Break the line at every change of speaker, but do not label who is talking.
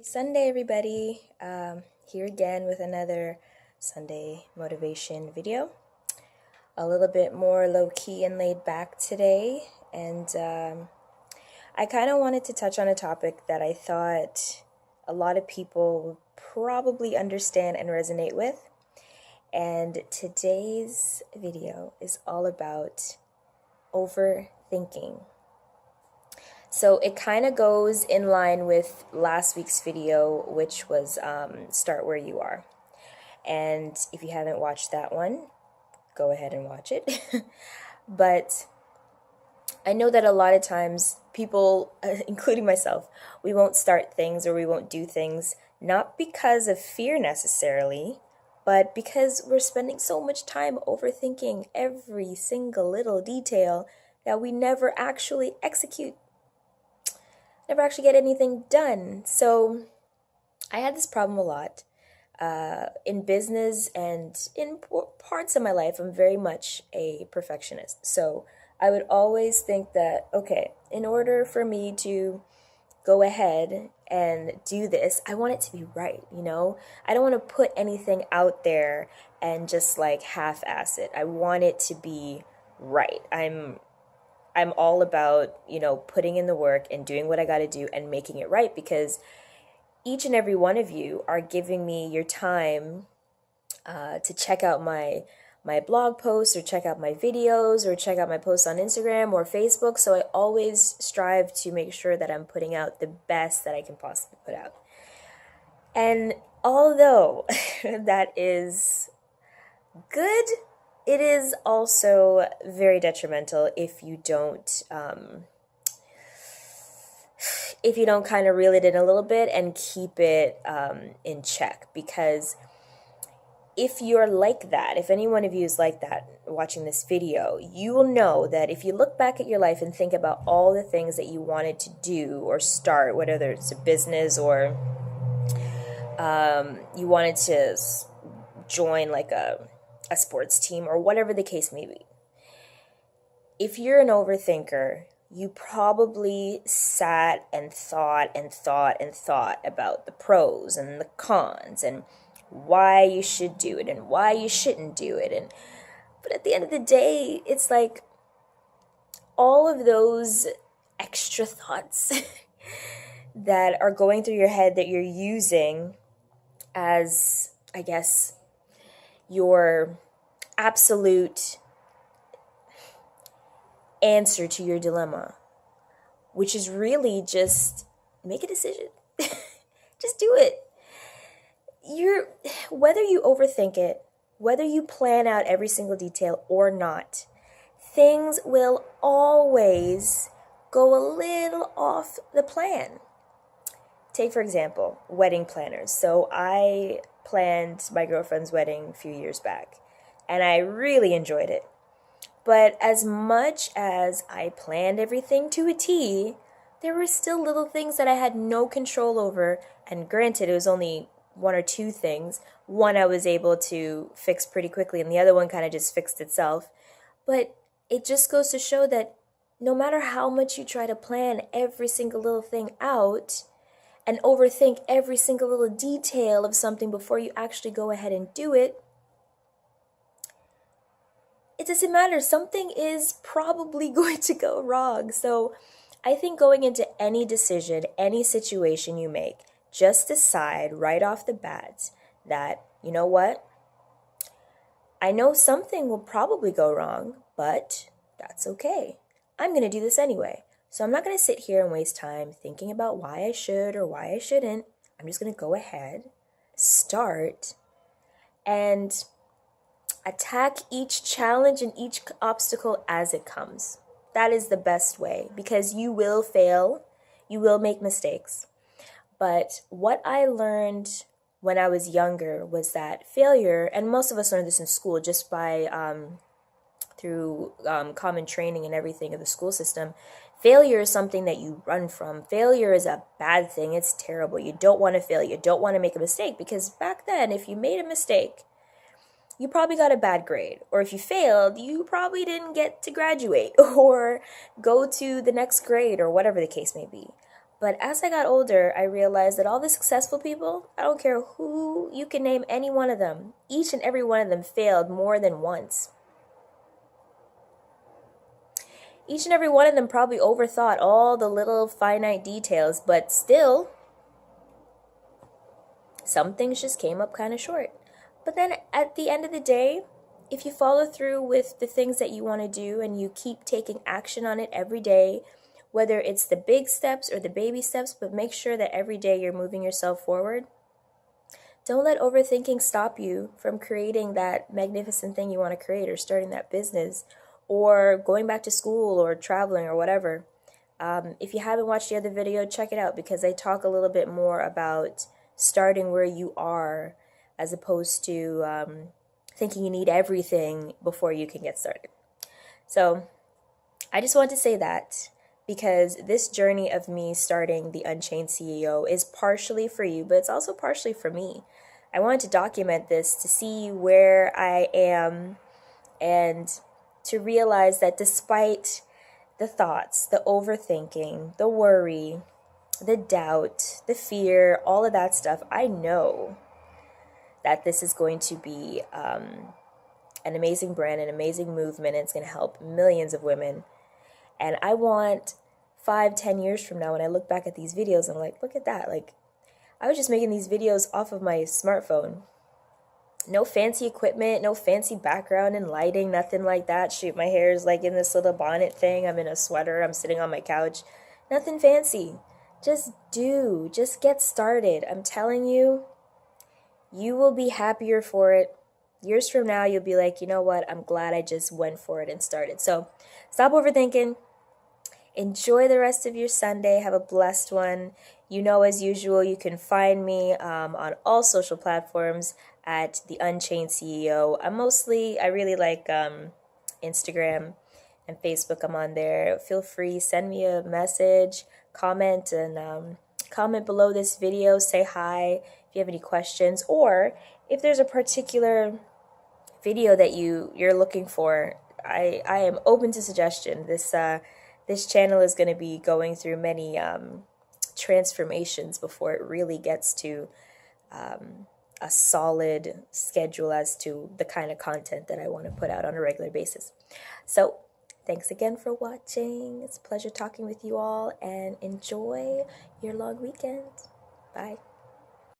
Sunday, everybody. Here again with another Sunday motivation video. A little bit more low key and laid back today, and I kind of wanted to touch on a topic that I thought a lot of people would probably understand and resonate with. And today's video is all about overthinking. So it kind of goes in line with last week's video, which was Start Where You Are. And if you haven't watched that one, go ahead and watch it. But I know that a lot of times people, including myself, we won't start things or we won't do things, not because of fear necessarily, but because we're spending so much time overthinking every single little detail that we never actually execute. Never actually get anything done. So I had this problem a lot in business and in parts of my life. I'm very much a perfectionist. So I would always think that, okay, in order for me to go ahead and do this, I want it to be right, I don't want to put anything out there and just like half-ass it. I want it to be right. I'm all about, putting in the work and doing what I got to do and making it right, because each and every one of you are giving me your time to check out my blog posts or check out my videos or check out my posts on Instagram or Facebook. So I always strive to make sure that I'm putting out the best that I can possibly put out. And although that is good, it is also very detrimental if you don't kind of reel it in a little bit and keep it in check. Because if you're like that, if any one of you is like that watching this video, you will know that if you look back at your life and think about all the things that you wanted to do or start, whether it's a business or you wanted to join like a sports team or whatever the case may be. If you're an overthinker, you probably sat and thought about the pros and the cons and why you should do it and why you shouldn't do it. But at the end of the day, it's like all of those extra thoughts that are going through your head that you're using as, I guess, your absolute answer to your dilemma, which is really just make a decision. Just do it. Whether you overthink it, whether you plan out every single detail or not, things will always go a little off the plan. Take, for example, wedding planners. So I planned my girlfriend's wedding a few years back, and I really enjoyed it. But as much as I planned everything to a T, there were still little things that I had no control over. And granted, it was only one or two things. One I was able to fix pretty quickly, and the other one kind of just fixed itself. But it just goes to show that no matter how much you try to plan every single little thing out and overthink every single little detail of something before you actually go ahead and do it, it doesn't matter. Something is probably going to go wrong. So I think going into any decision, any situation you make, just decide right off the bat that, you know what? I know something will probably go wrong, but that's okay. I'm going to do this anyway. So I'm not going to sit here and waste time thinking about why I should or why I shouldn't. I'm just going to go ahead, start, and attack each challenge and each obstacle as it comes. That is the best way, because you will fail, you will make mistakes. But what I learned when I was younger was that failure, and most of us learned this in school just by through common training and everything of the school system. Failure is something that you run from. Failure is a bad thing. It's terrible. You don't want to fail. You don't want to make a mistake, because back then, if you made a mistake, you probably got a bad grade. Or if you failed, you probably didn't get to graduate or go to the next grade or whatever the case may be. But as I got older, I realized that all the successful people, I don't care who, you can name any one of them, each and every one of them failed more than once. Each and every one of them probably overthought all the little finite details, but still, some things just came up kind of short. But then at the end of the day, if you follow through with the things that you want to do and you keep taking action on it every day, whether it's the big steps or the baby steps, but make sure that every day you're moving yourself forward. Don't let overthinking stop you from creating that magnificent thing you want to create, or starting that business, or going back to school, or traveling, or whatever. If you haven't watched the other video, check it out, because I talk a little bit more about starting where you are, as opposed to thinking you need everything before you can get started. So I just want to say that, because this journey of me starting the Unchained CEO is partially for you, but it's also partially for me. I wanted to document this to see where I am, and to realize that despite the thoughts, the overthinking, the worry, the doubt, the fear, all of that stuff, I know that this is going to be an amazing brand, an amazing movement, and it's going to help millions of women. And I want 5-10 years from now, when I look back at these videos, I'm like, look at that. Like, I was just making these videos off of my smartphone. No fancy equipment, no fancy background and lighting, nothing like that. Shoot, my hair is like in this little bonnet thing. I'm in a sweater. I'm sitting on my couch. Nothing fancy. Just get started. I'm telling you, you will be happier for it. Years from now, you'll be like, you know what? I'm glad I just went for it and started. So stop overthinking. Enjoy the rest of your Sunday. Have a blessed one. You know, as usual, you can find me on all social platforms at The Unchained CEO. I really like Instagram and Facebook. I'm on there. Feel free, send me a message, comment, and comment below this video. Say hi if you have any questions, or if there's a particular video that you're looking for. I am open to suggestion. This channel is going to be going through many transformations before it really gets to a solid schedule as to the kind of content that I want to put out on a regular basis. So thanks again for watching. It's a pleasure talking with you all, and enjoy your long weekend. Bye.